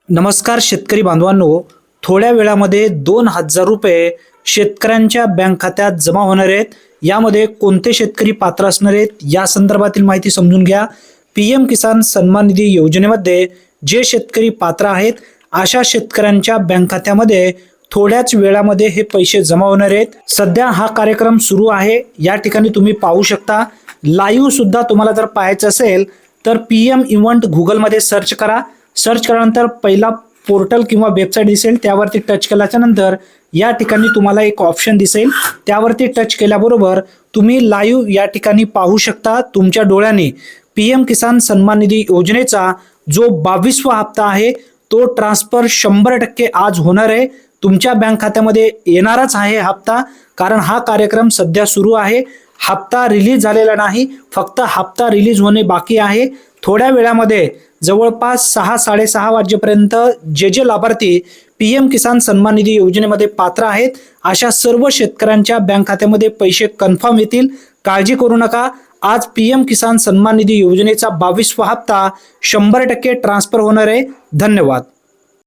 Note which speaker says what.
Speaker 1: नमस्कार शेतकरी बांधवांनो, थोड्या वेळामध्ये 2,000 रुपये शेतकऱ्यांच्या बँक खात्यात जमा होणार आहेत. यामध्ये कोणते शेतकरी पात्र असणार आहेत या संदर्भातील माहिती समजून घ्या. पीएम किसान सन्मान निधी योजनेमध्ये जे शेतकरी पात्र आहेत अशा शेतकऱ्यांच्या बँक खात्यामध्ये थोड्याच वेळामध्ये हे पैसे जमा होणार आहेत. सध्या हा कार्यक्रम सुरू आहे. या ठिकाणी तुम्ही पाहू शकता. लाईव्ह सुद्धा तुम्हाला जर पाहायचं असेल तर पीएम इव्हेंट गुगलमध्ये सर्च करा. सर्च केल्यानंतर पहिला पोर्टल किंवा वेबसाईट दिसेल, त्यावरती टच केल्याच्या नंतर या ठिकाणी तुम्हाला एक ऑप्शन दिसेल. त्यावरती टच केल्याबरोबर तुम्ही लाईव्ह या ठिकाणी पाहू शकता तुमच्या डोळ्याने. पीएम किसान सन्मान निधी योजनेचा जो 22वा हप्ता आहे तो ट्रान्सफर 100% आज होणार आहे. तुमच्या बँक खात्यामध्ये येणारच आहे हप्ता, कारण हा कार्यक्रम सध्या सुरू आहे. हप्ता रिलीज झालेला नाही, फक्त हप्ता रिलीज होणे बाकी आहे. थोड्या वेळामध्ये जवळपास 6-6:30 वाजेपर्यंत जे लाभार्थी पीएम किसान सन्मान निधी योजनेमध्ये पात्र आहेत अशा सर्व शेतकऱ्यांच्या बँक खात्यामध्ये पैसे कन्फर्म येतील. काळजी करू नका. आज पीएम किसान सन्मान निधी योजनेचा 22वा हप्ता 100% ट्रान्सफर होणार आहे. धन्यवाद.